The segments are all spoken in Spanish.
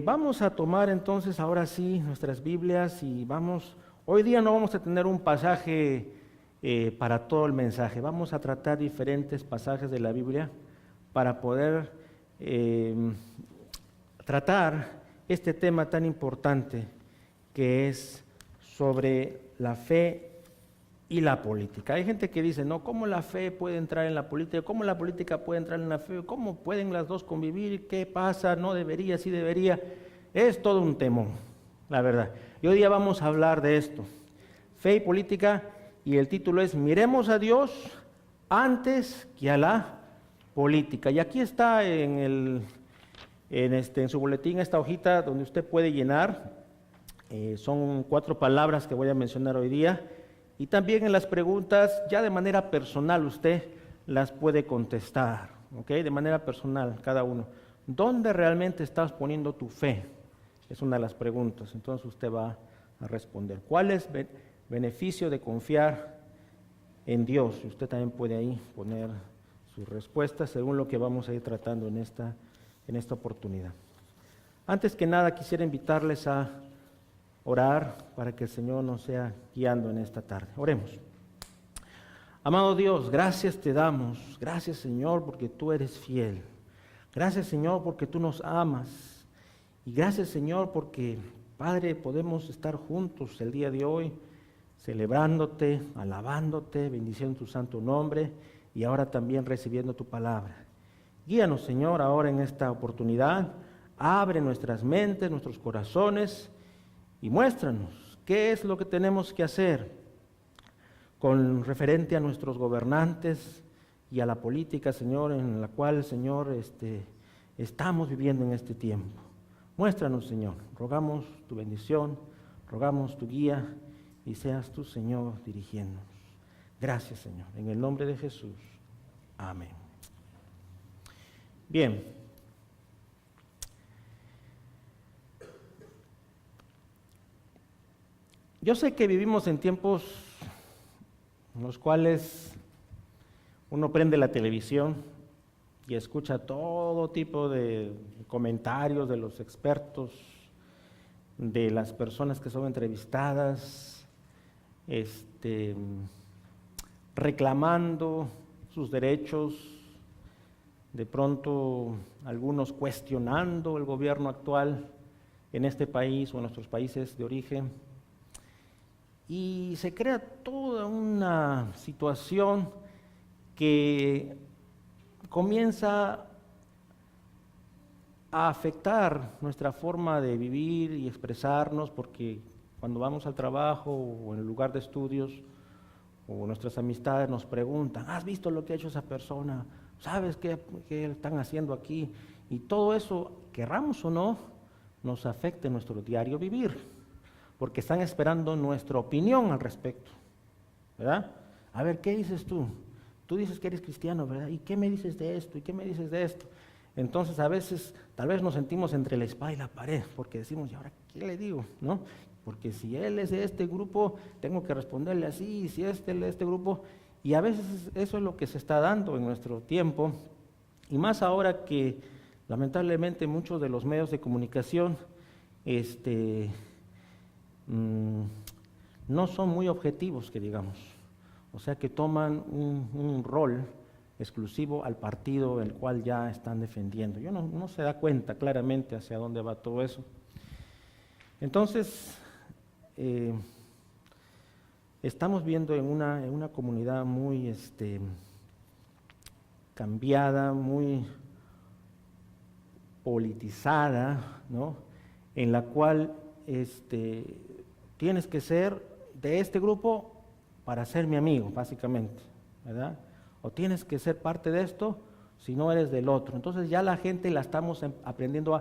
vamos a tomar entonces ahora sí nuestras Biblias y hoy día no vamos a tener un pasaje para todo el mensaje, vamos a tratar diferentes pasajes de la Biblia para poder tratar este tema tan importante que es sobre la fe y la política. Hay gente que dice, no, ¿cómo la fe puede entrar en la política? ¿Cómo la política puede entrar en la fe? ¿Cómo pueden las dos convivir? ¿Qué pasa? ¿No debería? ¿Sí debería? Es todo un temón, la verdad. Y hoy día vamos a hablar de esto, fe y política, y el título es Miremos a Dios antes que a la política. Y aquí está en su boletín esta hojita donde usted puede llenar. Son 4 palabras que voy a mencionar hoy día. Y también en las preguntas, ya de manera personal, usted las puede contestar, ¿ok? De manera personal, cada uno. ¿Dónde realmente estás poniendo tu fe? Es una de las preguntas. Entonces usted va a responder. ¿Cuál es el beneficio de confiar en Dios? Y usted también puede ahí poner sus respuestas según lo que vamos a ir tratando en esta oportunidad. Antes que nada, quisiera invitarles a orar para que el Señor nos sea guiando en esta tarde. Oremos. Amado Dios, gracias te damos. Gracias, Señor, porque tú eres fiel. Gracias, Señor, porque tú nos amas. Y gracias, Señor, porque, Padre, podemos estar juntos el día de hoy, celebrándote, alabándote, bendiciendo tu santo nombre y ahora también recibiendo tu palabra. Guíanos, Señor, ahora en esta oportunidad. Abre nuestras mentes, nuestros corazones, y muéstranos qué es lo que tenemos que hacer con referente a nuestros gobernantes y a la política, Señor, en la cual, Señor, estamos viviendo en este tiempo. Muéstranos, Señor, rogamos tu bendición, rogamos tu guía y seas tú, Señor, dirigiéndonos. Gracias, Señor, en el nombre de Jesús. Amén. Bien. Yo sé que vivimos en tiempos en los cuales uno prende la televisión y escucha todo tipo de comentarios de los expertos, de las personas que son entrevistadas, reclamando sus derechos, de pronto algunos cuestionando el gobierno actual en este país o en nuestros países de origen. Y se crea toda una situación que comienza a afectar nuestra forma de vivir y expresarnos, porque cuando vamos al trabajo o en el lugar de estudios o nuestras amistades nos preguntan, ¿has visto lo que ha hecho esa persona? ¿Sabes qué están haciendo aquí? Y todo eso, querramos o no, nos afecta en nuestro diario vivir, porque están esperando nuestra opinión al respecto, ¿verdad? A ver, ¿qué dices tú? Tú dices que eres cristiano, ¿verdad? ¿Y qué me dices de esto? ¿Y qué me dices de esto? Entonces, a veces, tal vez nos sentimos entre la espada y la pared, porque decimos, ¿y ahora qué le digo? ¿No? Porque si él es de este grupo, tengo que responderle así, y si es de este grupo, y a veces eso es lo que se está dando en nuestro tiempo, y más ahora que, lamentablemente, muchos de los medios de comunicación, no son muy objetivos, que digamos, o sea que toman un rol exclusivo al partido el cual ya están defendiendo. No se da cuenta claramente hacia dónde va todo eso. Entonces, estamos viendo en una comunidad muy cambiada, muy politizada, ¿no? En la cual tienes que ser de este grupo para ser mi amigo, básicamente, ¿verdad? O tienes que ser parte de esto si no eres del otro. Entonces ya la gente la estamos aprendiendo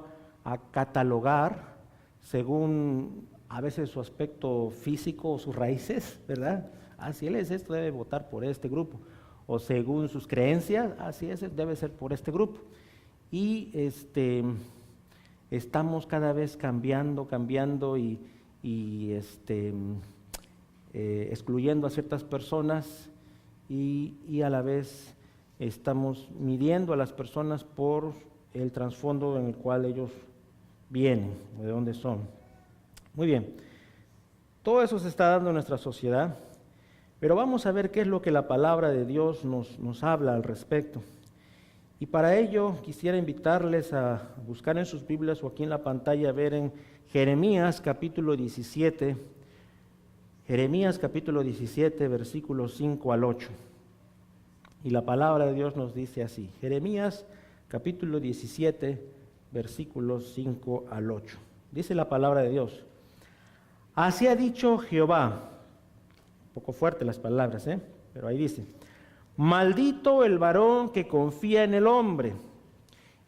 a catalogar según a veces su aspecto físico o sus raíces, ¿verdad? Si él es esto, debe votar por este grupo. O según sus creencias, así es, debe ser por este grupo. Y estamos cada vez cambiando y excluyendo a ciertas personas y a la vez estamos midiendo a las personas por el trasfondo en el cual ellos vienen o de dónde son. Muy bien, todo eso se está dando en nuestra sociedad, pero vamos a ver qué es lo que la palabra de Dios nos habla al respecto. Y para ello quisiera invitarles a buscar en sus Biblias o aquí en la pantalla, ver en Jeremías capítulo 17, Jeremías capítulo 17, versículos 5 al 8. Y la palabra de Dios nos dice así, Jeremías capítulo 17, versículos 5 al 8. Dice la palabra de Dios, así ha dicho Jehová, un poco fuerte las palabras, pero ahí dice, maldito el varón que confía en el hombre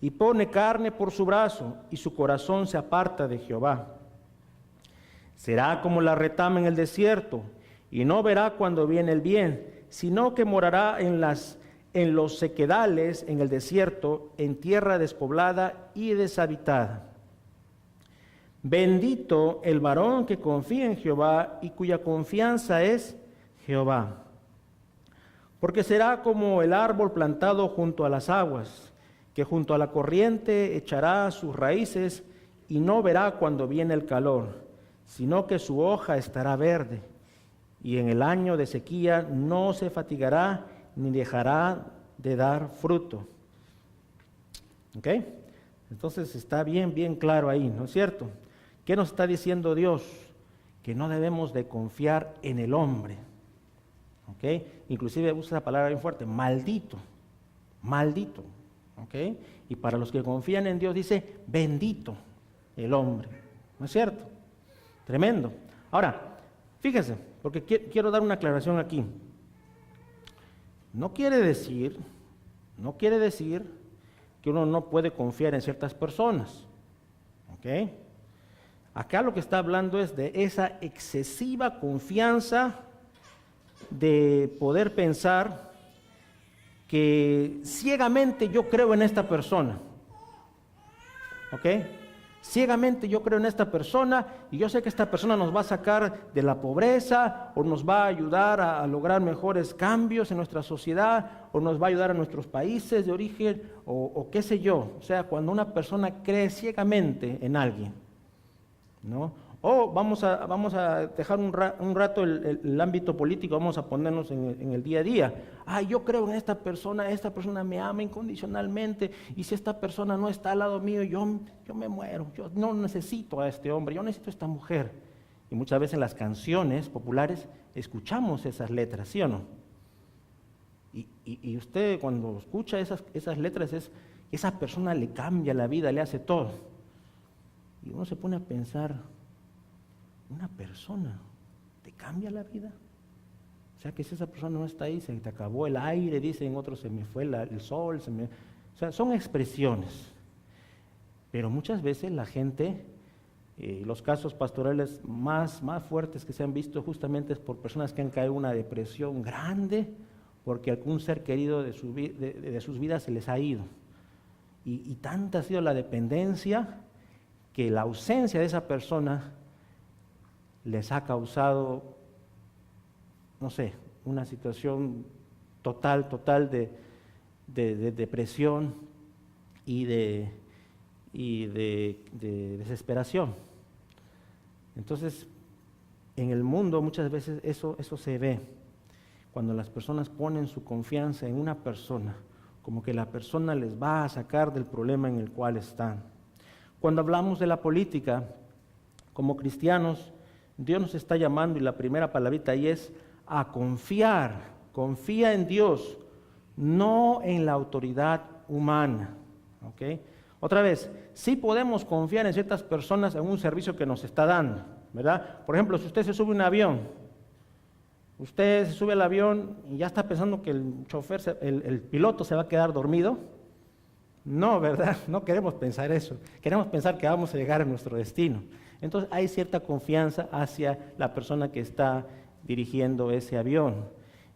y pone carne por su brazo y su corazón se aparta de Jehová. Será como la retama en el desierto y no verá cuando viene el bien, sino que morará en los sequedales, en el desierto, en tierra despoblada y deshabitada. Bendito el varón que confía en Jehová y cuya confianza es Jehová. Porque será como el árbol plantado junto a las aguas, que junto a la corriente echará sus raíces y no verá cuando viene el calor, sino que su hoja estará verde, y en el año de sequía no se fatigará ni dejará de dar fruto. ¿Ok? Entonces está bien claro ahí, ¿no es cierto? ¿Qué nos está diciendo Dios? Que no debemos de confiar en el hombre. ¿Ok? Inclusive usa esa palabra bien fuerte, maldito, maldito. ¿Ok? Y para los que confían en Dios dice, bendito el hombre. ¿No es cierto? Tremendo. Ahora, fíjense, porque quiero dar una aclaración aquí. No quiere decir que uno no puede confiar en ciertas personas. ¿Ok? Acá lo que está hablando es de esa excesiva confianza de poder pensar que ciegamente yo creo en esta persona. ¿Ok? Ciegamente yo creo en esta persona y yo sé que esta persona nos va a sacar de la pobreza o nos va a ayudar a lograr mejores cambios en nuestra sociedad o nos va a ayudar a nuestros países de origen o qué sé yo. O sea, cuando una persona cree ciegamente en alguien, ¿no? O vamos a dejar un rato el ámbito político, vamos a ponernos en el día a día. Yo creo en esta persona me ama incondicionalmente, y si esta persona no está al lado mío, yo me muero, yo no necesito a este hombre, yo necesito a esta mujer. Y muchas veces en las canciones populares escuchamos esas letras, ¿sí o no? Y usted cuando escucha esas letras, esa persona le cambia la vida, le hace todo. Y uno se pone a pensar, ¿una persona te cambia la vida? O sea, que si esa persona no está ahí, se te acabó el aire, dicen otros, se me fue el sol, o sea, son expresiones. Pero muchas veces la gente, los casos pastorales más fuertes que se han visto justamente es por personas que han caído en una depresión grande, porque algún ser querido de sus vidas se les ha ido. Y tanta ha sido la dependencia que la ausencia de esa persona les ha causado, no sé, una situación total de depresión y de desesperación. Entonces, en el mundo muchas veces eso se ve, cuando las personas ponen su confianza en una persona, como que la persona les va a sacar del problema en el cual están. Cuando hablamos de la política, como cristianos, Dios nos está llamando, y la primera palabrita ahí es a confiar. Confía en Dios, no en la autoridad humana. ¿Ok? Otra vez, sí podemos confiar en ciertas personas en un servicio que nos está dando, ¿verdad? Por ejemplo, si usted se sube a un avión, usted se sube al avión y ya está pensando que el chofer, el piloto se va a quedar dormido. No, ¿verdad? No queremos pensar eso. Queremos pensar que vamos a llegar a nuestro destino. Entonces hay cierta confianza hacia la persona que está dirigiendo ese avión.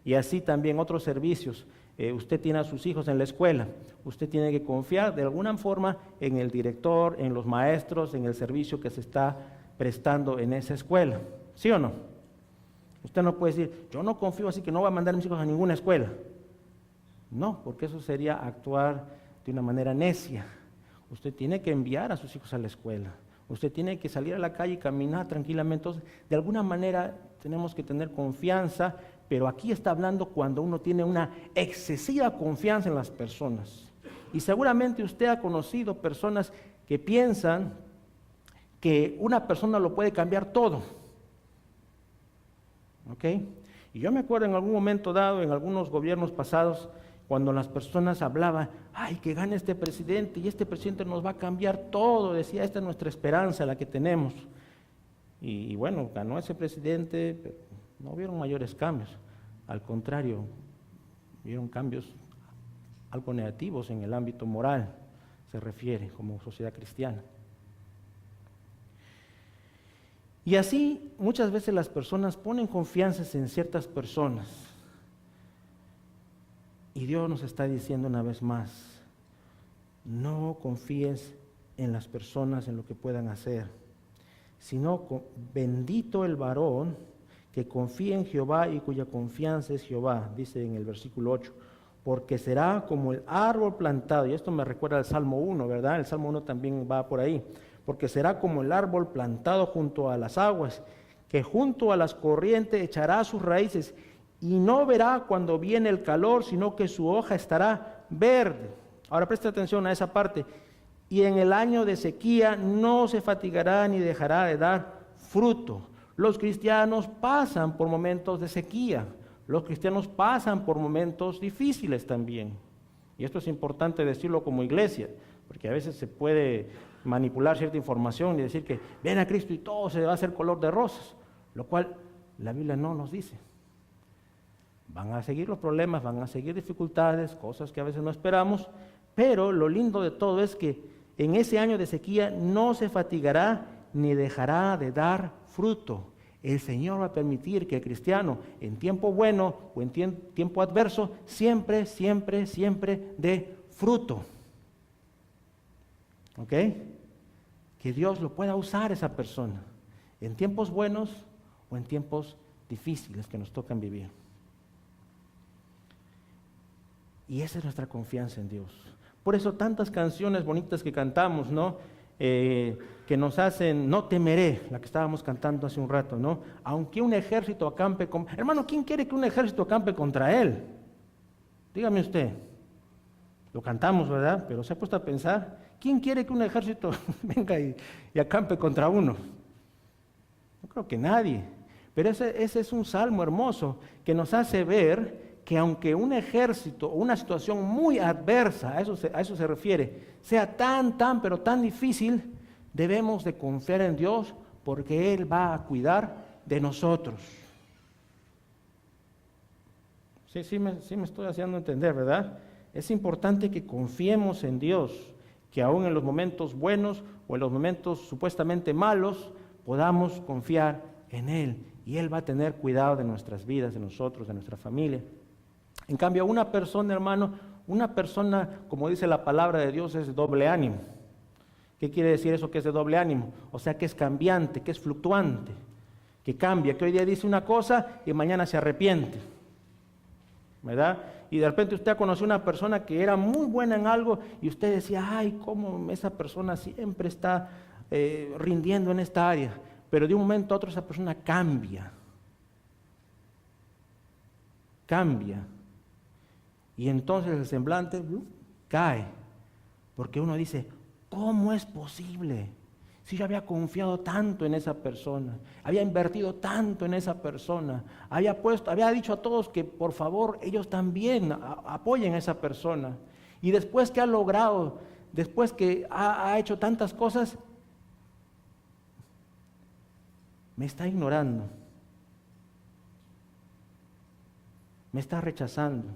Y así también otros servicios. Usted tiene a sus hijos en la escuela. Usted tiene que confiar de alguna forma en el director, en los maestros, en el servicio que se está prestando en esa escuela. ¿Sí o no? Usted no puede decir, yo no confío, así que no voy a mandar a mis hijos a ninguna escuela. No, porque eso sería actuar de una manera necia. Usted tiene que enviar a sus hijos a la escuela. Usted tiene que salir a la calle y caminar tranquilamente. Entonces, de alguna manera tenemos que tener confianza, pero aquí está hablando cuando uno tiene una excesiva confianza en las personas. Y seguramente usted ha conocido personas que piensan que una persona lo puede cambiar todo. ¿Ok? Y yo me acuerdo en algún momento dado, en algunos gobiernos pasados, cuando las personas hablaban, ay, que gane este presidente y este presidente nos va a cambiar todo, decía, esta es nuestra esperanza, la que tenemos. Y bueno, ganó ese presidente, pero no hubieron mayores cambios, al contrario, hubieron cambios algo negativos en el ámbito moral, se refiere, como sociedad cristiana. Y así muchas veces las personas ponen confianza en ciertas personas. Y Dios nos está diciendo una vez más, no confíes en las personas, en lo que puedan hacer, sino bendito el varón que confía en Jehová y cuya confianza es Jehová, dice en el versículo 8, porque será como el árbol plantado, y esto me recuerda al Salmo 1, ¿verdad? El Salmo 1 también va por ahí, porque será como el árbol plantado junto a las aguas, que junto a las corrientes echará sus raíces, y no verá cuando viene el calor, sino que su hoja estará verde. Ahora presta atención a esa parte. Y en el año de sequía no se fatigará ni dejará de dar fruto. Los cristianos pasan por momentos de sequía. Los cristianos pasan por momentos difíciles también. Y esto es importante decirlo como iglesia, porque a veces se puede manipular cierta información y decir que ven a Cristo y todo se va a hacer color de rosas, lo cual la Biblia no nos dice. Van a seguir los problemas, van a seguir dificultades, cosas que a veces no esperamos, pero lo lindo de todo es que en ese año de sequía no se fatigará ni dejará de dar fruto. El Señor va a permitir que el cristiano en tiempo bueno o en tiempo adverso siempre dé fruto. ¿Ok? Que Dios lo pueda usar esa persona en tiempos buenos o en tiempos difíciles que nos tocan vivir. Y esa es nuestra confianza en Dios. Por eso tantas canciones bonitas que cantamos, ¿no? Que nos hacen, no temeré, la que estábamos cantando hace un rato, ¿no? Aunque un ejército acampe, hermano, ¿quién quiere que un ejército acampe contra él? Dígame usted. Lo cantamos, ¿verdad? Pero se ha puesto a pensar, ¿quién quiere que un ejército venga y acampe contra uno? No creo que nadie. Pero ese es un salmo hermoso que nos hace ver que aunque un ejército o una situación muy adversa, a eso se refiere, sea pero tan difícil, debemos de confiar en Dios porque Él va a cuidar de nosotros. Sí me estoy haciendo entender, ¿verdad? Es importante que confiemos en Dios, que aún en los momentos buenos o en los momentos supuestamente malos, podamos confiar en Él. Y Él va a tener cuidado de nuestras vidas, de nosotros, de nuestra familia. En cambio, una persona, hermano, como dice la palabra de Dios, es de doble ánimo. ¿Qué quiere decir eso que es de doble ánimo? O sea, que es cambiante, que es fluctuante, que cambia, que hoy día dice una cosa y mañana se arrepiente, ¿verdad? Y de repente usted conoció una persona que era muy buena en algo y usted decía, ay, cómo esa persona siempre está rindiendo en esta área. Pero de un momento a otro esa persona cambia. Y entonces el semblante cae, porque uno dice, ¿cómo es posible? Si yo había confiado tanto en esa persona, había invertido tanto en esa persona, había dicho a todos que por favor ellos también apoyen a esa persona. Y después que ha logrado, después que ha hecho tantas cosas, me está ignorando, me está rechazando.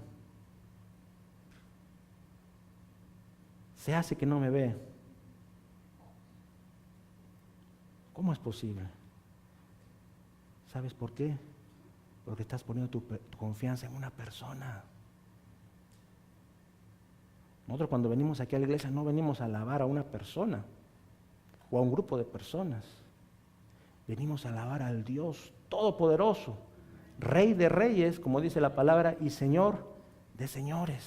Se hace que no me ve. ¿Cómo es posible? ¿Sabes por qué? Porque estás poniendo tu confianza en una persona. Nosotros cuando venimos aquí a la iglesia no venimos a alabar a una persona o a un grupo de personas. Venimos a alabar al Dios Todopoderoso, Rey de Reyes, como dice la palabra, y Señor de Señores.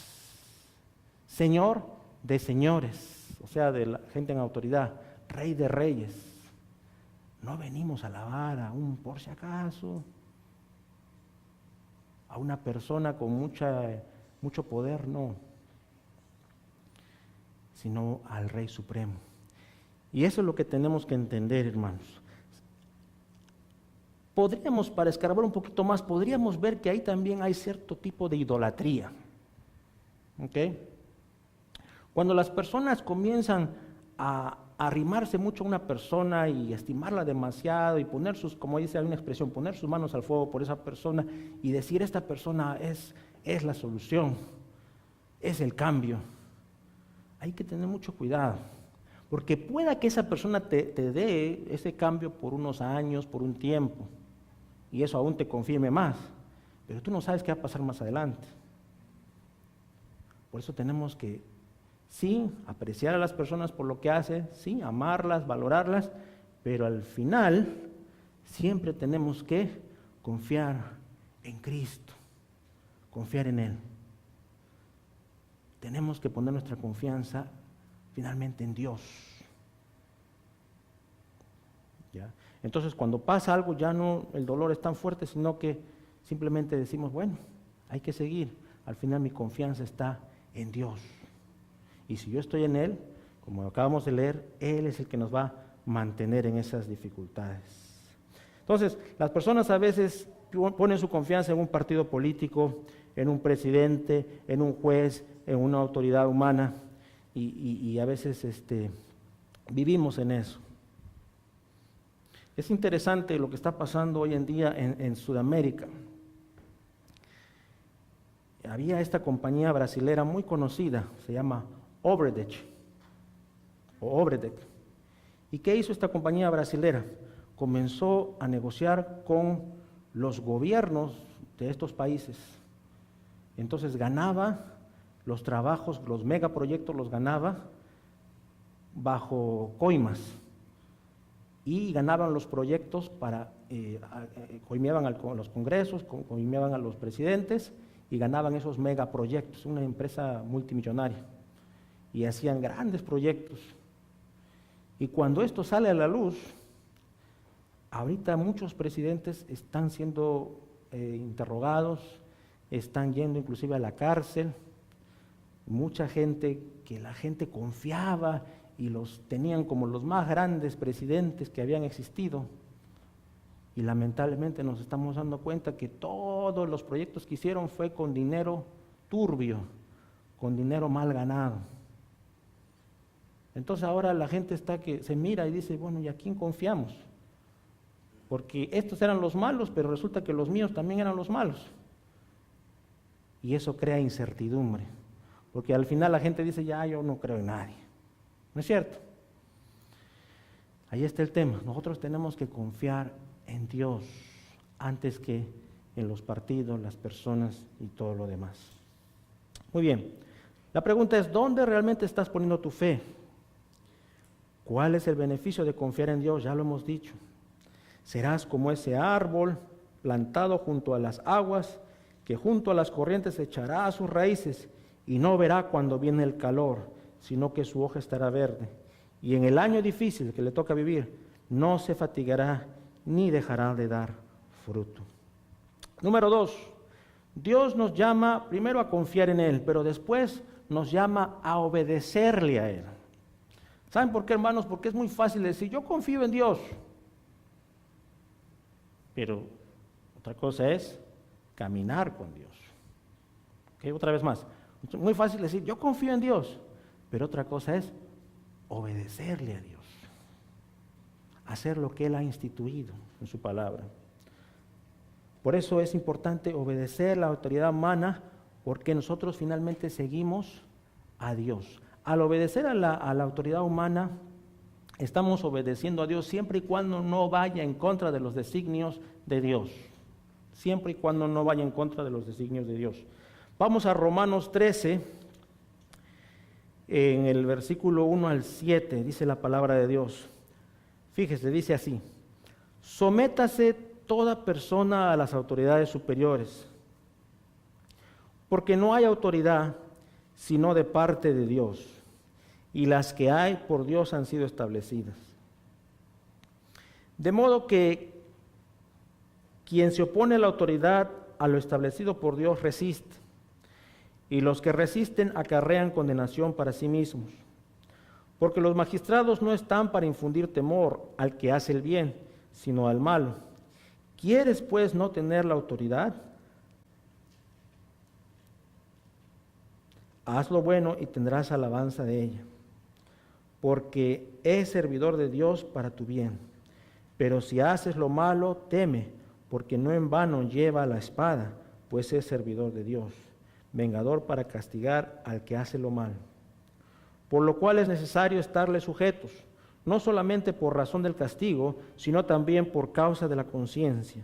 Señor de señores. o sea, de la gente en autoridad, Rey de Reyes. No venimos a alabar a un por si acaso, a una persona con mucho poder, no, sino al Rey Supremo. Y eso es lo que tenemos que entender, hermanos. Podríamos, para escarbar un poquito más, podríamos ver que ahí también hay cierto tipo de idolatría. ¿Ok? Cuando las personas comienzan a arrimarse mucho a una persona y estimarla demasiado y poner sus, como dice, hay una expresión, poner sus manos al fuego por esa persona y decir esta persona es la solución, es el cambio. Hay que tener mucho cuidado, porque pueda que esa persona te dé ese cambio por unos años, por un tiempo, y eso aún te confirme más, pero tú no sabes qué va a pasar más adelante. Por eso tenemos que sí, apreciar a las personas por lo que hacen, sí, amarlas, valorarlas, pero al final siempre tenemos que confiar en Cristo, confiar en Él. Tenemos que poner nuestra confianza finalmente en Dios. ¿Ya? Entonces, cuando pasa algo, ya no el dolor es tan fuerte, sino que simplemente decimos, bueno, hay que seguir. Al final mi confianza está en Dios. Y si yo estoy en Él, como acabamos de leer, Él es el que nos va a mantener en esas dificultades. Entonces, las personas a veces ponen su confianza en un partido político, en un presidente, en un juez, en una autoridad humana, y a veces vivimos en eso. Es interesante lo que está pasando hoy en día en Sudamérica. Había esta compañía brasilera muy conocida, se llama Obradech. ¿Y qué hizo esta compañía brasilera? Comenzó a negociar con los gobiernos de estos países. Entonces ganaba los trabajos, los megaproyectos los ganaba bajo coimas. Y ganaban los proyectos para, coimeaban a los congresos, coimeaban a los presidentes y ganaban esos megaproyectos, una empresa multimillonaria. Y hacían grandes proyectos. Y cuando esto sale a la luz, ahorita muchos presidentes están siendo interrogados, están yendo inclusive a la cárcel. Mucha gente que la gente confiaba y los tenían como los más grandes presidentes que habían existido. Y lamentablemente nos estamos dando cuenta que todos los proyectos que hicieron fue con dinero turbio, con dinero mal ganado. Entonces ahora la gente está que se mira y dice, bueno, ¿y a quién confiamos? Porque estos eran los malos, pero resulta que los míos también eran los malos. Y eso crea incertidumbre, porque al final la gente dice, ya, yo no creo en nadie. ¿No es cierto? Ahí está el tema. Nosotros tenemos que confiar en Dios antes que en los partidos, las personas y todo lo demás. Muy bien. La pregunta es, ¿dónde realmente estás poniendo tu fe? ¿Cuál es el beneficio de confiar en Dios? Ya lo hemos dicho. Serás como ese árbol plantado junto a las aguas, que junto a las corrientes echará sus raíces y no verá cuando viene el calor, sino que su hoja estará verde. Y en el año difícil que le toca vivir, no se fatigará ni dejará de dar fruto. Número 2, Dios nos llama primero a confiar en Él, pero después nos llama a obedecerle a Él. ¿Saben por qué, hermanos? Porque es muy fácil decir, yo confío en Dios. Pero otra cosa es caminar con Dios. ¿Okay? Otra vez más. Muy fácil decir, yo confío en Dios. Pero otra cosa es obedecerle a Dios. Hacer lo que Él ha instituido en su palabra. Por eso es importante obedecer la autoridad humana, porque nosotros finalmente seguimos a Dios. Al obedecer a la autoridad humana, estamos obedeciendo a Dios siempre y cuando no vaya en contra de los designios de Dios. Siempre y cuando no vaya en contra de los designios de Dios. Vamos a Romanos 13, en el versículo 1 al 7, dice la palabra de Dios. Fíjese, dice así: sométase toda persona a las autoridades superiores, porque no hay autoridad sino de parte de Dios, y las que hay por Dios han sido establecidas. De modo que quien se opone a la autoridad, a lo establecido por Dios, resiste, y los que resisten acarrean condenación para sí mismos. Porque los magistrados no están para infundir temor al que hace el bien, sino al malo. ¿Quieres, pues, no tener la autoridad? Haz lo bueno y tendrás alabanza de ella, porque es servidor de Dios para tu bien. Pero si haces lo malo, teme, porque no en vano lleva la espada, pues es servidor de Dios, vengador para castigar al que hace lo malo. Por lo cual es necesario estarle sujetos, no solamente por razón del castigo, sino también por causa de la conciencia.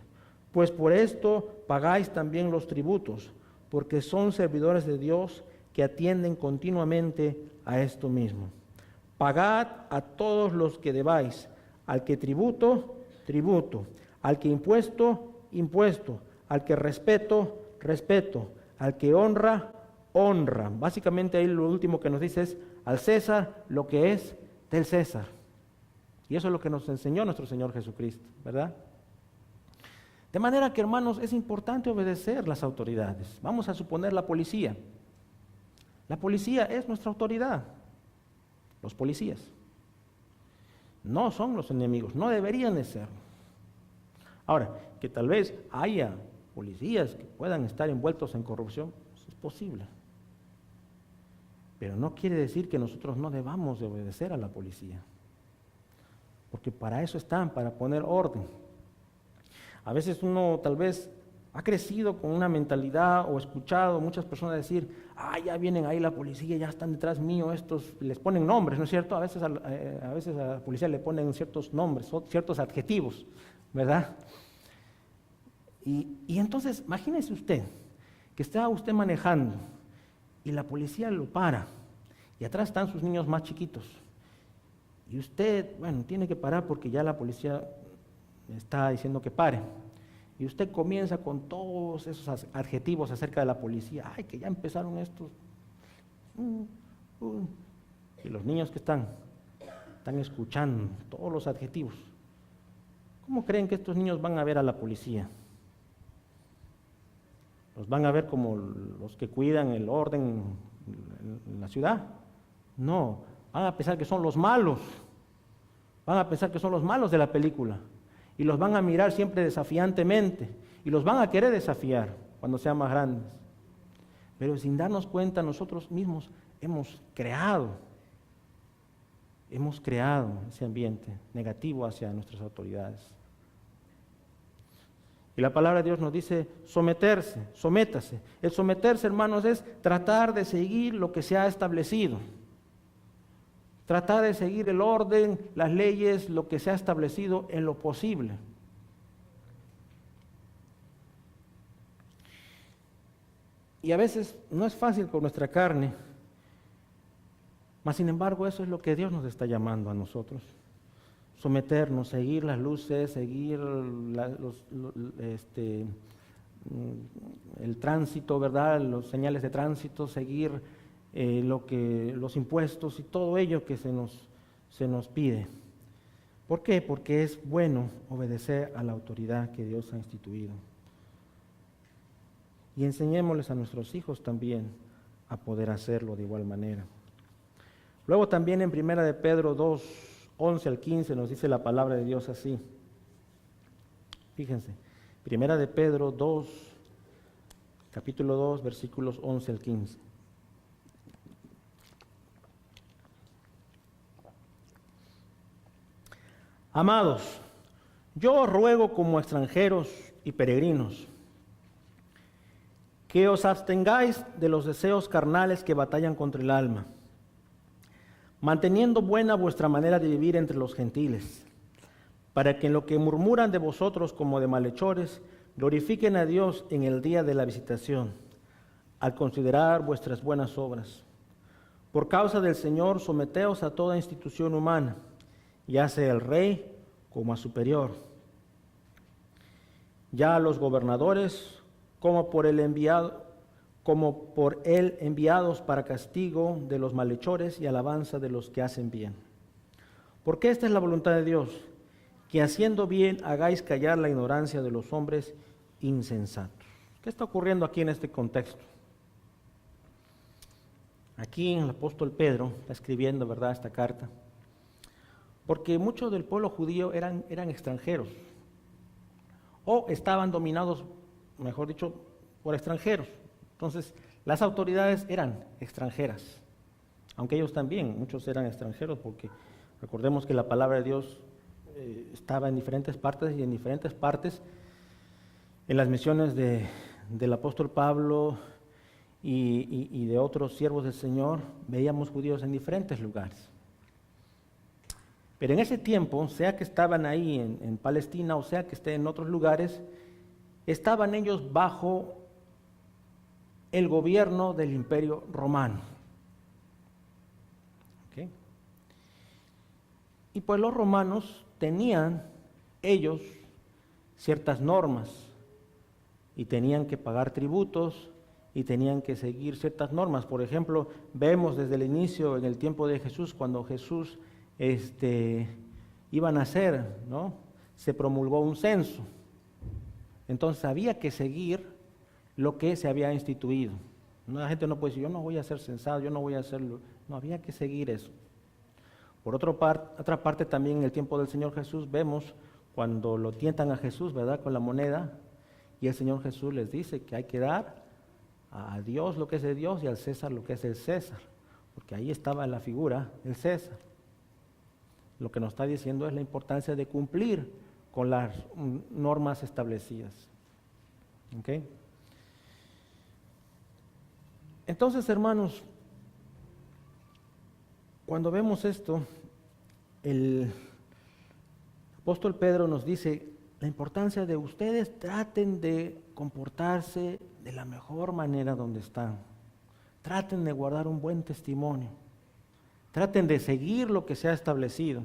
Pues por esto pagáis también los tributos, porque son servidores de Dios que atienden continuamente a esto mismo. Pagad a todos los que debáis, al que tributo, tributo, al que impuesto, impuesto, al que respeto, respeto, al que honra, honra. Básicamente ahí lo último que nos dice es al César lo que es del César. Y eso es lo que nos enseñó nuestro Señor Jesucristo, ¿verdad? De manera que, hermanos, es importante obedecer las autoridades. Vamos a suponer la policía. La policía es nuestra autoridad. Los policías no son los enemigos, no deberían de ser. Ahora, que tal vez haya policías que puedan estar envueltos en corrupción, pues es posible. Pero no quiere decir que nosotros no debamos de obedecer a la policía. Porque para eso están, para poner orden. A veces uno tal vez ha crecido con una mentalidad o escuchado muchas personas decir, ya vienen ahí la policía, ya están detrás mío, estos les ponen nombres, ¿no es cierto? A veces a la policía le ponen ciertos nombres, ciertos adjetivos, ¿verdad? Y entonces, imagínese usted que está usted manejando y la policía lo para y atrás están sus niños más chiquitos y usted, tiene que parar porque ya la policía está diciendo que pare. Y usted comienza con todos esos adjetivos acerca de la policía. ¡Ay, que ya empezaron estos! Y los niños que están escuchando todos los adjetivos. ¿Cómo creen que estos niños van a ver a la policía? ¿Los van a ver como los que cuidan el orden en la ciudad? No, van a pensar que son los malos. Van a pensar que son los malos de la película. Y los van a mirar siempre desafiantemente, y los van a querer desafiar cuando sean más grandes. Pero sin darnos cuenta, nosotros mismos hemos creado ese ambiente negativo hacia nuestras autoridades. Y la palabra de Dios nos dice sométase. El someterse, hermanos, es tratar de seguir lo que se ha establecido. Tratar de seguir el orden, las leyes, lo que se ha establecido en lo posible. Y a veces no es fácil con nuestra carne, mas sin embargo eso es lo que Dios nos está llamando a nosotros. Someternos, seguir las luces, seguir el tránsito, ¿verdad? Los señales de tránsito, seguir los impuestos y todo ello que se nos pide. ¿Por qué? Porque es bueno obedecer a la autoridad que Dios ha instituido. Y enseñémosles a nuestros hijos también a poder hacerlo de igual manera. Luego también en 1 de Pedro 2, 11 al 15 nos dice la palabra de Dios así. Fíjense, 1 de Pedro 2, capítulo 2, versículos 11 al 15. Amados, yo os ruego como extranjeros y peregrinos, que os abstengáis de los deseos carnales que batallan contra el alma, manteniendo buena vuestra manera de vivir entre los gentiles, para que en lo que murmuran de vosotros como de malhechores, glorifiquen a Dios en el día de la visitación, al considerar vuestras buenas obras. Por causa del Señor, someteos a toda institución humana, ya sea el rey como a superior, ya a los gobernadores como por el enviado, como por él enviados para castigo de los malhechores y alabanza de los que hacen bien. Porque esta es la voluntad de Dios, que haciendo bien hagáis callar la ignorancia de los hombres insensatos. ¿Qué está ocurriendo aquí en este contexto? Aquí el apóstol Pedro está escribiendo, ¿verdad?, esta carta, porque muchos del pueblo judío eran extranjeros, o estaban dominados, mejor dicho, por extranjeros. Entonces, las autoridades eran extranjeras, aunque ellos también, muchos eran extranjeros, porque recordemos que la palabra de Dios estaba en diferentes partes, y en diferentes partes, en las misiones del apóstol Pablo y de otros siervos del Señor, veíamos judíos en diferentes lugares. Pero en ese tiempo, sea que estaban ahí en Palestina o sea que estén en otros lugares, estaban ellos bajo el gobierno del Imperio Romano. ¿Okay? Y pues los romanos tenían ellos ciertas normas y tenían que pagar tributos y tenían que seguir ciertas normas. Por ejemplo, vemos desde el inicio, en el tiempo de Jesús, cuando Jesús iba a nacer, ¿no?, se promulgó un censo. Entonces había que seguir lo que se había instituido. La gente no puede decir, yo no voy a ser censado, yo no voy a hacerlo. No, había que seguir eso. Por otra parte, también en el tiempo del Señor Jesús vemos cuando lo tientan a Jesús, ¿verdad?, con la moneda, y el Señor Jesús les dice que hay que dar a Dios lo que es de Dios y al César lo que es del César, porque ahí estaba la figura del César. Lo que nos está diciendo es la importancia de cumplir con las normas establecidas. ¿Okay? Entonces, hermanos, cuando vemos esto, el apóstol Pedro nos dice la importancia de ustedes traten de comportarse de la mejor manera donde están. Traten de guardar un buen testimonio. Traten de seguir lo que se ha establecido.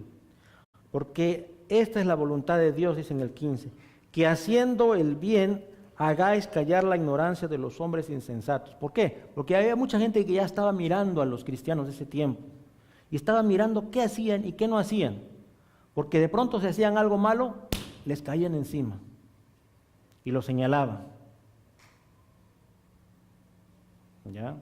Porque esta es la voluntad de Dios, dice en el 15, que haciendo el bien hagáis callar la ignorancia de los hombres insensatos. ¿Por qué? Porque había mucha gente que ya estaba mirando a los cristianos de ese tiempo. Y estaba mirando qué hacían y qué no hacían. Porque de pronto si hacían algo malo, les caían encima. Y lo señalaban. ¿Ya?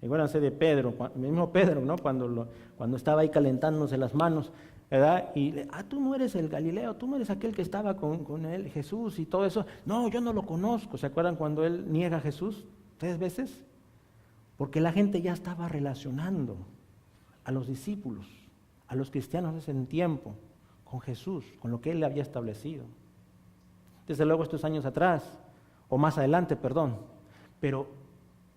Acuérdense de Pedro, el mismo Pedro, ¿no?, cuando estaba ahí calentándose las manos, ¿verdad? Y tú no eres el Galileo, tú no eres aquel que estaba con él, Jesús y todo eso. No, yo no lo conozco. ¿Se acuerdan cuando él niega a Jesús 3 veces? Porque la gente ya estaba relacionando a los discípulos, a los cristianos de ese tiempo, con Jesús, con lo que él le había establecido. Desde luego estos años atrás, o más adelante, perdón, pero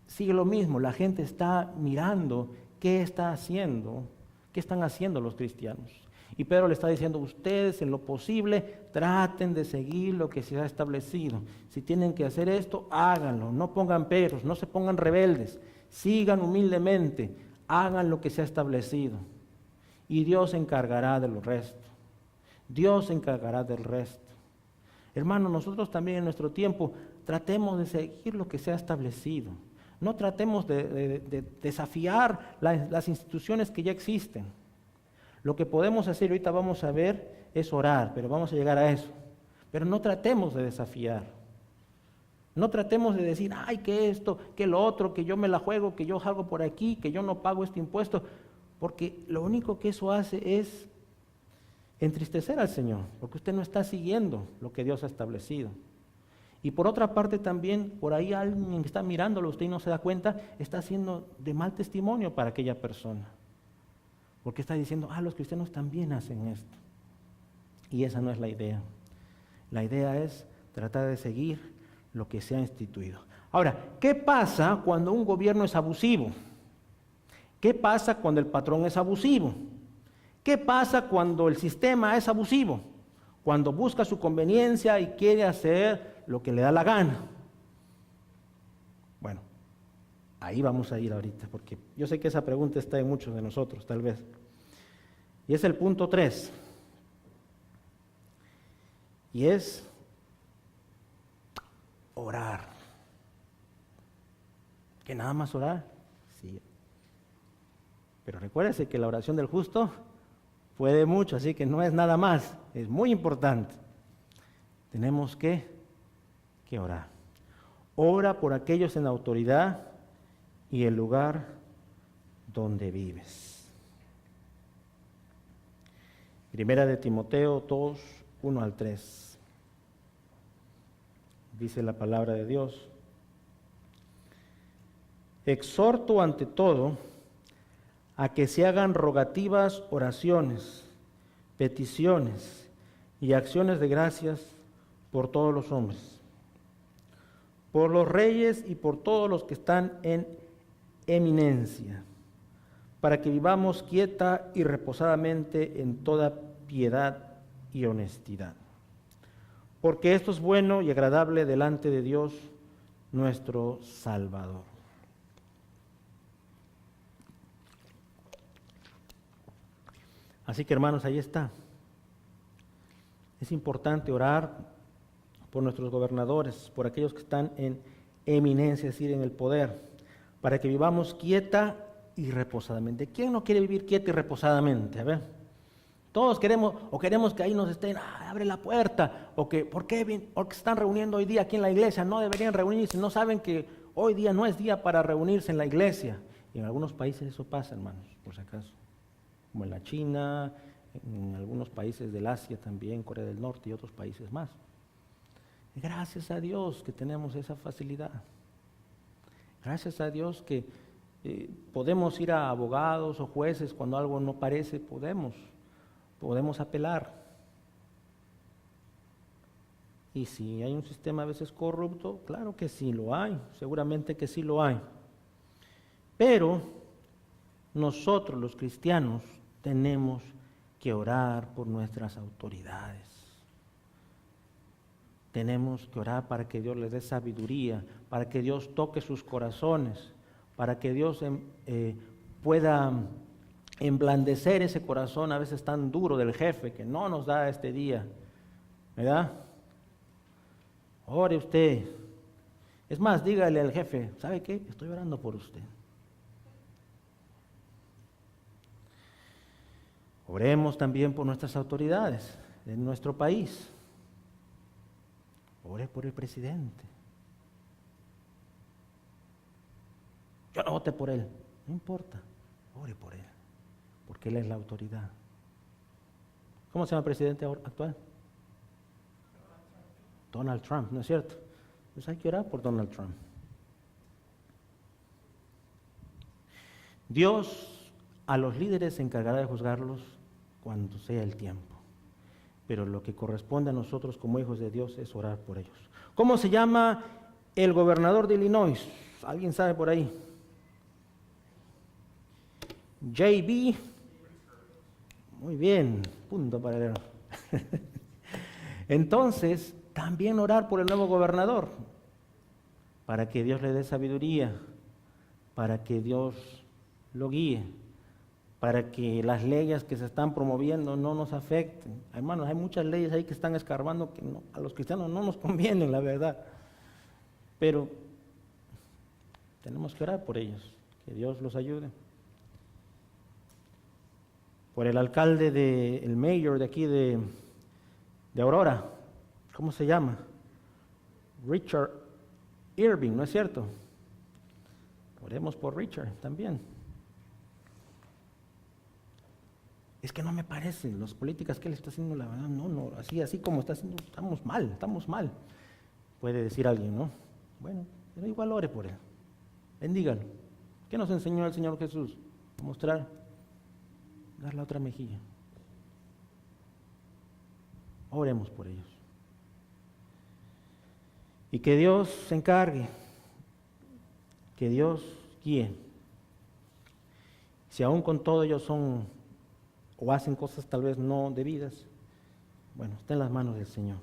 sigue lo mismo, la gente está mirando qué están haciendo los cristianos. Y Pedro le está diciendo, ustedes en lo posible traten de seguir lo que se ha establecido. Si tienen que hacer esto, háganlo, no pongan peros, no se pongan rebeldes, sigan humildemente, hagan lo que se ha establecido. Y Dios se encargará de lo resto. Dios se encargará del resto. Hermanos, nosotros también en nuestro tiempo tratemos de seguir lo que se ha establecido. No tratemos de desafiar las instituciones que ya existen. Lo que podemos hacer, ahorita vamos a ver, es orar, pero vamos a llegar a eso. Pero no tratemos de desafiar. No tratemos de decir, ay, que esto, que lo otro, que yo me la juego, que yo salgo por aquí, que yo no pago este impuesto. Porque lo único que eso hace es entristecer al Señor, porque usted no está siguiendo lo que Dios ha establecido. Y por otra parte también, por ahí alguien que está mirándolo, usted no se da cuenta, está haciendo de mal testimonio para aquella persona. Porque está diciendo, los cristianos también hacen esto. Y esa no es la idea. La idea es tratar de seguir lo que se ha instituido. Ahora, ¿qué pasa cuando un gobierno es abusivo? ¿Qué pasa cuando el patrón es abusivo? ¿Qué pasa cuando el sistema es abusivo? Cuando busca su conveniencia y quiere hacer lo que le da la gana. Bueno, ahí vamos a ir ahorita, porque yo sé que esa pregunta está en muchos de nosotros, tal vez. Y es el punto 3. Y es orar. ¿Que nada más orar? Sí. Pero recuérdese que la oración del justo puede mucho, así que no es nada más, es muy importante. Tenemos que orar. Ora por aquellos en autoridad y el lugar donde vives. Primera de Timoteo 2, 1 al 3. Dice la palabra de Dios: exhorto ante todo a que se hagan rogativas, oraciones, peticiones y acciones de gracias por todos los hombres, por los reyes y por todos los que están en eminencia, para que vivamos quieta y reposadamente en toda piedad y honestidad. Porque esto es bueno y agradable delante de Dios, nuestro Salvador. Así que, hermanos, ahí está. Es importante orar por nuestros gobernadores, por aquellos que están en eminencia, es decir, en el poder, para que vivamos quieta y reposadamente. ¿Quién no quiere vivir quieta y reposadamente? A ver, todos queremos, o queremos que ahí nos estén, abre la puerta, o que, ¿por qué se están reuniendo hoy día aquí en la iglesia? No deberían reunirse, no saben que hoy día no es día para reunirse en la iglesia. Y en algunos países eso pasa, hermanos, por si acaso, como en la China, en algunos países del Asia también, Corea del Norte y otros países más. Gracias a Dios que tenemos esa facilidad. Gracias a Dios que podemos ir a abogados o jueces cuando algo no parece, podemos apelar. Y si hay un sistema a veces corrupto, claro que sí lo hay, seguramente que sí lo hay. Pero nosotros los cristianos tenemos que orar por nuestras autoridades. Tenemos que orar para que Dios les dé sabiduría, para que Dios toque sus corazones, para que Dios pueda emblandecer ese corazón a veces tan duro del jefe que no nos da este día, ¿verdad? Ore usted. Es más, dígale al jefe, ¿sabe qué? Estoy orando por usted. Oremos también por nuestras autoridades en nuestro país. Ore por el presidente. Yo no voté por él, no importa, ore por él, porque él es la autoridad. ¿Cómo se llama el presidente actual? Donald Trump, ¿no es cierto? Pues hay que orar por Donald Trump. Dios a los líderes se encargará de juzgarlos cuando sea el tiempo. Pero lo que corresponde a nosotros como hijos de Dios es orar por ellos. ¿Cómo se llama el gobernador de Illinois? ¿Alguien sabe por ahí? J.B. Muy bien, punto para leer. Entonces, también orar por el nuevo gobernador, para que Dios le dé sabiduría, para que Dios lo guíe, para que las leyes que se están promoviendo no nos afecten. Hermanos, hay muchas leyes ahí que están escarbando que a los cristianos no nos convienen, la verdad. Pero tenemos que orar por ellos, que Dios los ayude. Por el alcalde, el mayor de aquí de Aurora, ¿cómo se llama? Richard Irving, ¿no es cierto? Oremos por Richard también. Es que no me parece, las políticas que él está haciendo, la verdad, no, así como está haciendo, estamos mal. Puede decir alguien, ¿no? Bueno, pero igual ore por él, bendígalo. ¿Qué nos enseñó el Señor Jesús? Mostrar, dar la otra mejilla. Oremos por ellos. Y que Dios se encargue, que Dios guíe. Si aún con todo ellos son o hacen cosas tal vez no debidas, bueno, está en las manos del Señor.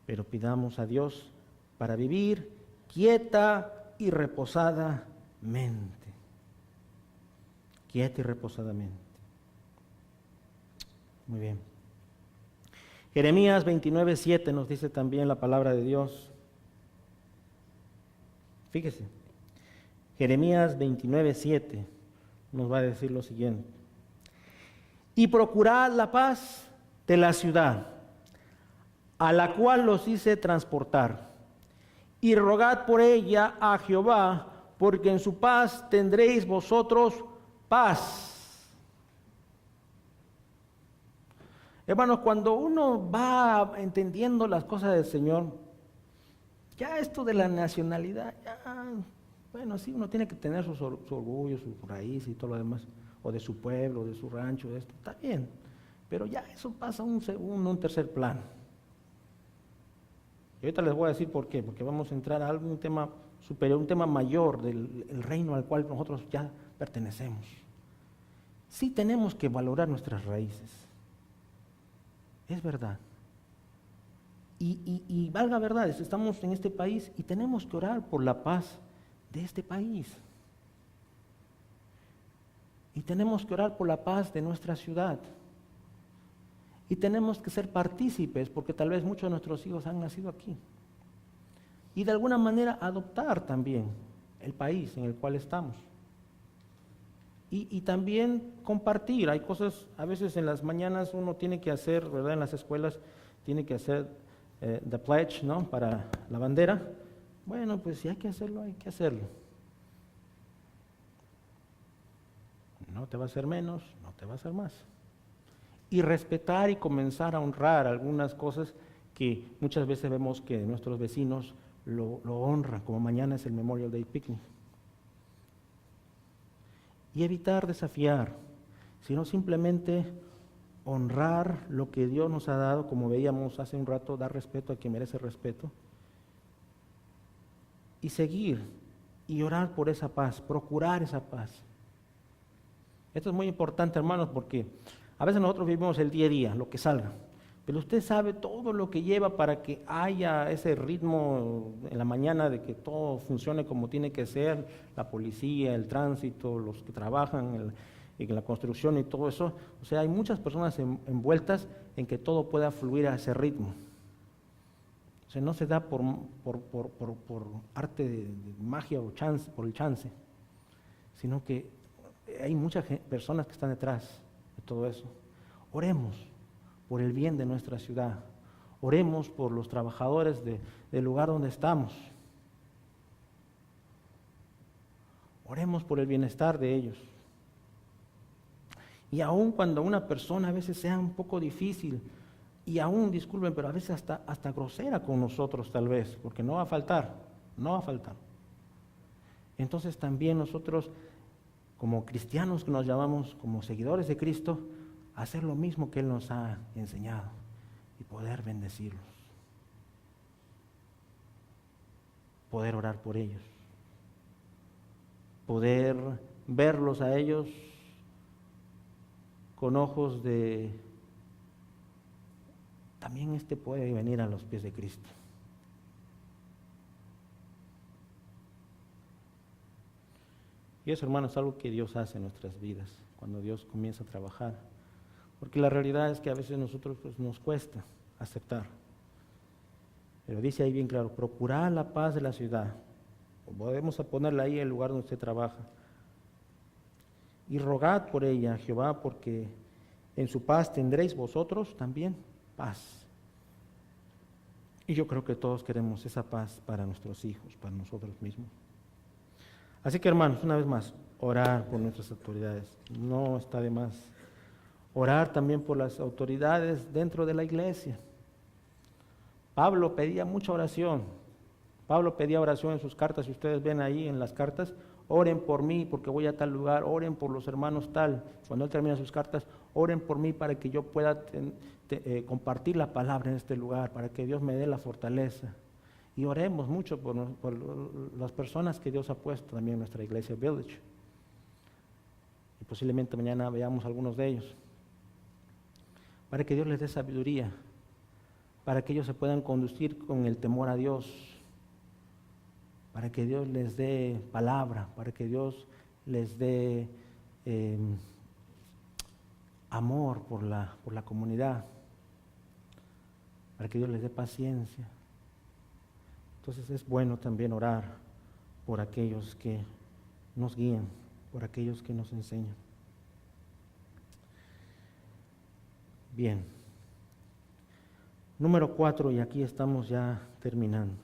Pero pidamos a Dios para vivir quieta y reposadamente. Quieta y reposadamente. Muy bien. Jeremías 29:7 nos dice también la palabra de Dios. Fíjese, Jeremías 29:7 nos va a decir lo siguiente. Y procurad la paz de la ciudad, a la cual los hice transportar, y rogad por ella a Jehová, porque en su paz tendréis vosotros paz. Hermanos, cuando uno va entendiendo las cosas del Señor, ya esto de la nacionalidad, ya, bueno, sí, uno tiene que tener su orgullo, su raíz y todo lo demás, o de su pueblo, de su rancho, de esto, está bien, pero ya eso pasa a un segundo, un tercer plano. Y ahorita les voy a decir por qué, porque vamos a entrar a algún tema superior, un tema mayor del reino al cual nosotros ya pertenecemos. Sí tenemos que valorar nuestras raíces, es verdad. Y valga verdad, estamos en este país y tenemos que orar por la paz de este país. Y tenemos que orar por la paz de nuestra ciudad. Y tenemos que ser partícipes, porque tal vez muchos de nuestros hijos han nacido aquí. Y de alguna manera adoptar también el país en el cual estamos. Y también compartir. Hay cosas, a veces en las mañanas uno tiene que hacer, ¿verdad? En las escuelas tiene que hacer the pledge, ¿no? Para la bandera. Bueno, pues si hay que hacerlo, hay que hacerlo. No te va a hacer menos, no te va a hacer más. Y respetar y comenzar a honrar algunas cosas que muchas veces vemos que nuestros vecinos lo honran, como mañana es el Memorial Day Picnic. Y evitar desafiar, sino simplemente honrar lo que Dios nos ha dado, como veíamos hace un rato, dar respeto a quien merece respeto, y seguir y orar por esa paz, procurar esa paz. Esto es muy importante, hermanos, porque a veces nosotros vivimos el día a día, lo que salga, pero usted sabe todo lo que lleva para que haya ese ritmo en la mañana de que todo funcione como tiene que ser, la policía, el tránsito, los que trabajan en la construcción y todo eso. O sea, hay muchas personas envueltas en que todo pueda fluir a ese ritmo. O sea, no se da por arte de magia o chance, por el chance, sino que hay muchas personas que están detrás de todo eso. Oremos por el bien de nuestra ciudad. Oremos por los trabajadores del lugar donde estamos. Oremos por el bienestar de ellos. Y aun cuando una persona a veces sea un poco difícil, y aún, disculpen, pero a veces hasta grosera con nosotros tal vez, porque no va a faltar. Entonces también nosotros, como cristianos que nos llamamos, como seguidores de Cristo, hacer lo mismo que Él nos ha enseñado y poder bendecirlos, poder orar por ellos, poder verlos a ellos con ojos de... También puede venir a los pies de Cristo. Y eso, hermanos, es algo que Dios hace en nuestras vidas, cuando Dios comienza a trabajar. Porque la realidad es que a veces nosotros nos cuesta aceptar. Pero dice ahí bien claro, procurar la paz de la ciudad. Podemos ponerla ahí en el lugar donde usted trabaja. Y rogad por ella, Jehová, porque en su paz tendréis vosotros también paz. Y yo creo que todos queremos esa paz para nuestros hijos, para nosotros mismos. Así que, hermanos, una vez más, orar por nuestras autoridades. No está de más. Orar también por las autoridades dentro de la iglesia. Pablo pedía mucha oración. Pablo pedía oración en sus cartas. Si ustedes ven ahí en las cartas, oren por mí porque voy a tal lugar, oren por los hermanos tal. Cuando él termina sus cartas, oren por mí para que yo pueda compartir la palabra en este lugar, para que Dios me dé la fortaleza. Y oremos mucho por las personas que Dios ha puesto también en nuestra iglesia Village. Y posiblemente mañana veamos algunos de ellos. Para que Dios les dé sabiduría, para que ellos se puedan conducir con el temor a Dios, para que Dios les dé palabra, para que Dios les dé amor por la comunidad, para que Dios les dé paciencia. Entonces es bueno también orar por aquellos que nos guían, por aquellos que nos enseñan. Bien. Número 4, y aquí estamos ya terminando.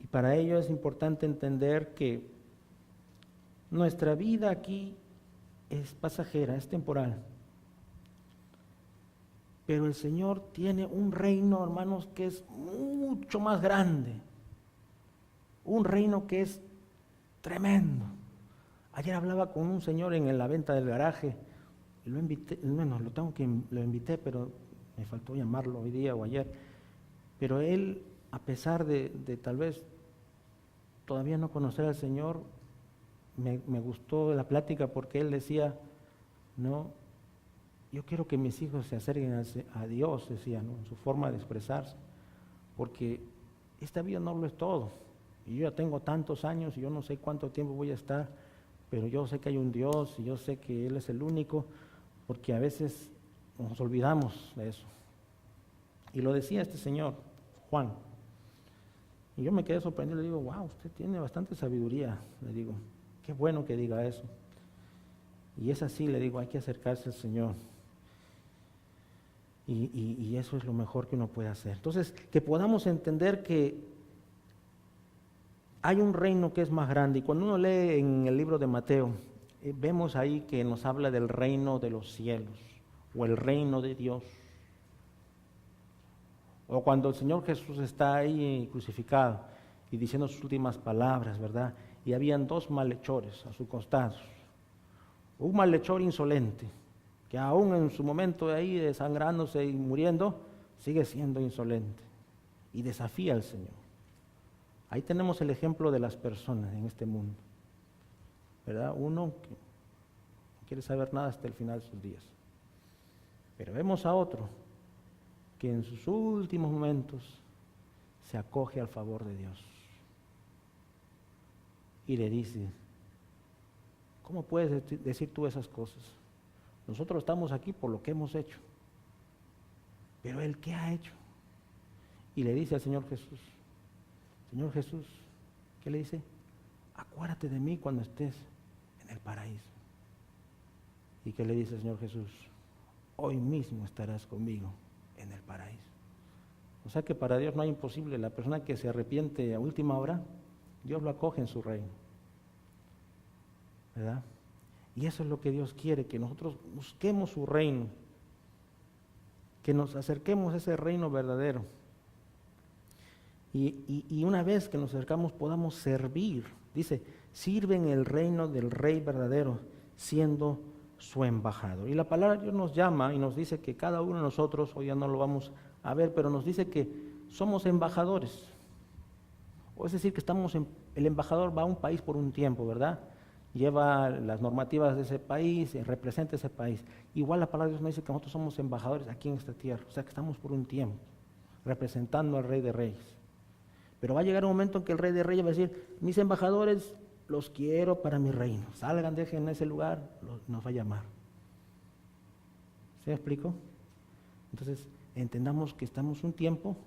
Y para ello es importante entender que nuestra vida aquí es pasajera, es temporal. Pero el Señor tiene un reino, hermanos, que es mucho más grande. Un reino que es tremendo. Ayer hablaba con un señor en la venta del garaje. Lo invité, bueno, lo invité, pero me faltó llamarlo hoy día o ayer. Pero él, a pesar de tal vez todavía no conocer al Señor, me gustó la plática porque él decía, no, yo quiero que mis hijos se acerquen a Dios, decía, ¿no? En su forma de expresarse, porque esta vida no lo es todo. Y yo ya tengo tantos años y yo no sé cuánto tiempo voy a estar, pero yo sé que hay un Dios y yo sé que Él es el único, porque a veces nos olvidamos de eso. Y lo decía este señor, Juan. Y yo me quedé sorprendido, le digo, wow, usted tiene bastante sabiduría. Le digo, qué bueno que diga eso. Y es así, le digo, hay que acercarse al Señor. Y eso es lo mejor que uno puede hacer. Entonces, que podamos entender que hay un reino que es más grande. Y cuando uno lee en el libro de Mateo, vemos ahí que nos habla del reino de los cielos, o el reino de Dios. O cuando el Señor Jesús está ahí crucificado y diciendo sus últimas palabras, ¿verdad? Y habían 2 malhechores a su costado. Un malhechor insolente, que aún en su momento de ahí desangrándose y muriendo, sigue siendo insolente y desafía al Señor. Ahí tenemos el ejemplo de las personas en este mundo, ¿verdad? Uno que no quiere saber nada hasta el final de sus días. Pero vemos a otro que en sus últimos momentos se acoge al favor de Dios y le dice, ¿cómo puedes decir tú esas cosas? Nosotros estamos aquí por lo que hemos hecho, pero Él, ¿qué ha hecho? Y le dice al Señor Jesús, Señor Jesús, ¿qué le dice? Acuérdate de mí cuando estés en el paraíso. ¿Y qué le dice el Señor Jesús? Hoy mismo estarás conmigo en el paraíso. O sea que para Dios no hay imposible. La persona que se arrepiente a última hora, Dios lo acoge en su reino, ¿verdad? Y eso es lo que Dios quiere, que nosotros busquemos su reino, que nos acerquemos a ese reino verdadero. Y una vez que nos acercamos podamos servir. Dice, sirven el reino del Rey verdadero, siendo su embajador. Y la palabra de Dios nos llama y nos dice que cada uno de nosotros, hoy ya no lo vamos a ver, pero nos dice que somos embajadores. O es decir, que el embajador va a un país por un tiempo, ¿verdad? Lleva las normativas de ese país, representa ese país. Igual la palabra de Dios nos dice que nosotros somos embajadores aquí en esta tierra, o sea que estamos por un tiempo, representando al Rey de Reyes. Pero va a llegar un momento en que el Rey de Reyes va a decir, mis embajadores los quiero para mi reino, salgan, dejen ese lugar, nos va a llamar. ¿Se me explicó? Entonces, entendamos que estamos un tiempo,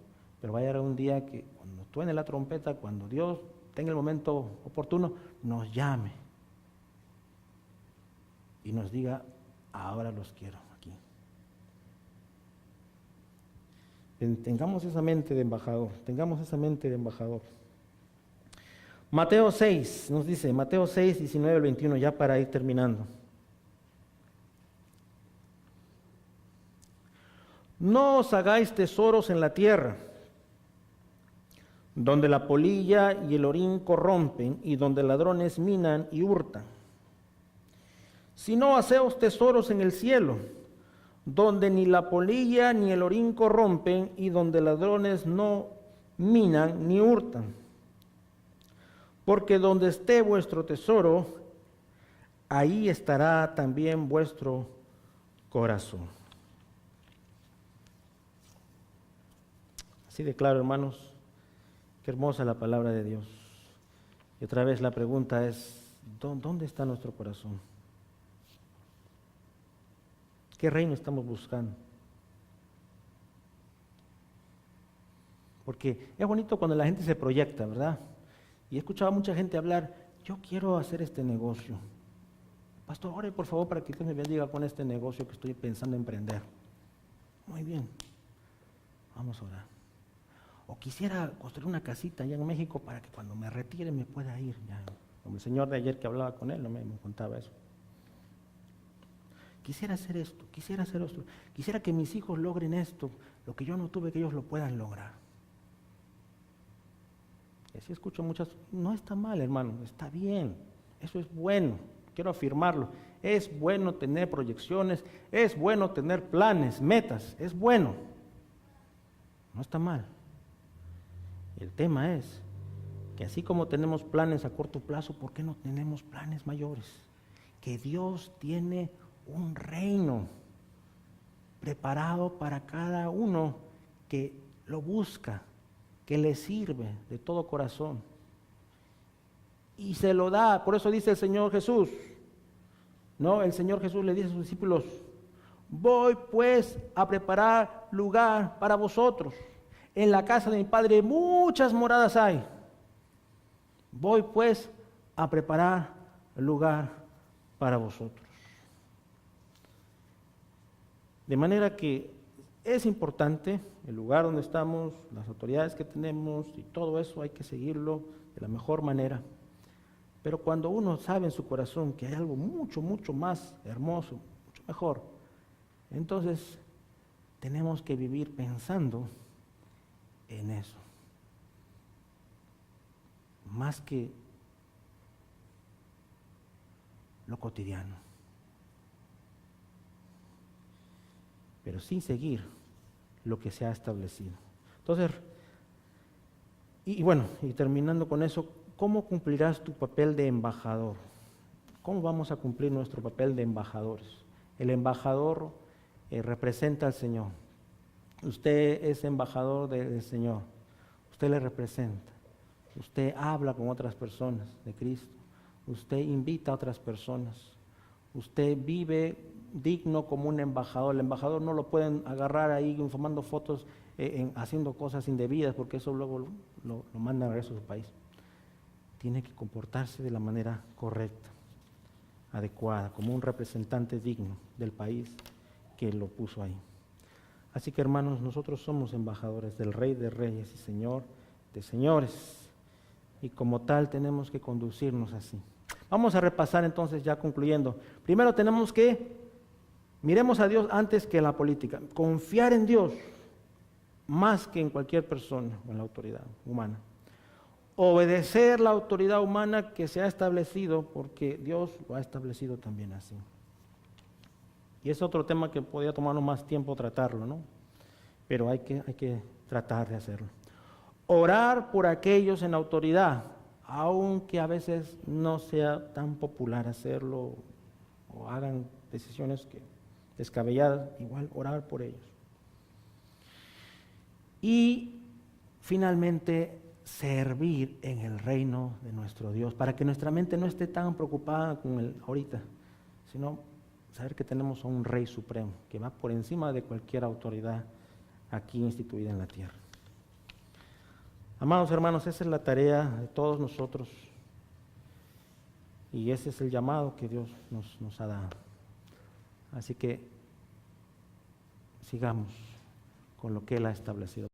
pero va a llegar un día que cuando suene la trompeta, cuando Dios tenga el momento oportuno, nos llame y nos diga, ahora los quiero aquí. Tengamos esa mente de embajador, tengamos esa mente de embajador. Mateo 6, nos dice, Mateo 6, 19 al 21, ya para ir terminando. No os hagáis tesoros en la tierra, donde la polilla y el orín corrompen y donde ladrones minan y hurtan. Sino haceos tesoros en el cielo, donde ni la polilla ni el orín corrompen y donde ladrones no minan ni hurtan. Porque donde esté vuestro tesoro, ahí estará también vuestro corazón. Así de claro, hermanos, qué hermosa la palabra de Dios. Y otra vez la pregunta es, ¿dónde está nuestro corazón? ¿Qué reino estamos buscando? Porque es bonito cuando la gente se proyecta, ¿verdad? Y he escuchado a mucha gente hablar, yo quiero hacer este negocio. Pastor, ore por favor para que Dios me bendiga con este negocio que estoy pensando emprender. Muy bien, vamos a orar. O quisiera construir una casita allá en México para que cuando me retire me pueda ir. Ya, como el señor de ayer que hablaba con él, no me contaba eso. Quisiera hacer esto, quisiera hacer esto. Quisiera que mis hijos logren esto, lo que yo no tuve, que ellos lo puedan lograr. Y así escucho muchas, no está mal, hermano, está bien, eso es bueno, quiero afirmarlo. Es bueno tener proyecciones, es bueno tener planes, metas, es bueno, no está mal. El tema es que así como tenemos planes a corto plazo, ¿por qué no tenemos planes mayores? Que Dios tiene un reino preparado para cada uno que lo busca, que le sirve de todo corazón. Y se lo da, por eso dice el Señor Jesús, ¿no? El Señor Jesús le dice a sus discípulos, voy pues a preparar lugar para vosotros. En la casa de mi Padre muchas moradas hay. Voy pues a preparar lugar para vosotros. De manera que es importante el lugar donde estamos, las autoridades que tenemos y todo eso hay que seguirlo de la mejor manera. Pero cuando uno sabe en su corazón que hay algo mucho, mucho más hermoso, mucho mejor, entonces tenemos que vivir pensando en eso. Más que lo cotidiano. Pero sin seguir lo que se ha establecido. Entonces, y bueno, y terminando con eso, ¿cómo cumplirás tu papel de embajador? ¿Cómo vamos a cumplir nuestro papel de embajadores? El embajador representa al Señor. Usted es embajador del Señor. Usted le representa. Usted habla con otras personas de Cristo. Usted invita a otras personas. Usted vive digno como un embajador. El embajador no lo pueden agarrar ahí tomando fotos, haciendo cosas indebidas, porque eso luego lo mandan a regreso a su país. Tiene que comportarse de la manera correcta, adecuada, como un representante digno del país que lo puso ahí. Así que, hermanos, nosotros somos embajadores del Rey de Reyes y Señor de Señores, y como tal tenemos que conducirnos así. Vamos a repasar entonces, ya concluyendo. Primero tenemos que miremos a Dios antes que la política. Confiar en Dios más que en cualquier persona o en la autoridad humana. Obedecer la autoridad humana que se ha establecido, porque Dios lo ha establecido también así. Y es otro tema que podría tomarnos más tiempo tratarlo, ¿no? Pero hay que tratar de hacerlo. Orar por aquellos en autoridad, aunque a veces no sea tan popular hacerlo o hagan decisiones descabelladas, igual orar por ellos. Y finalmente servir en el reino de nuestro Dios, para que nuestra mente no esté tan preocupada con el ahorita, sino saber que tenemos a un Rey Supremo, que va por encima de cualquier autoridad aquí instituida en la tierra. Amados hermanos, esa es la tarea de todos nosotros y ese es el llamado que Dios nos ha dado. Así que sigamos con lo que Él ha establecido.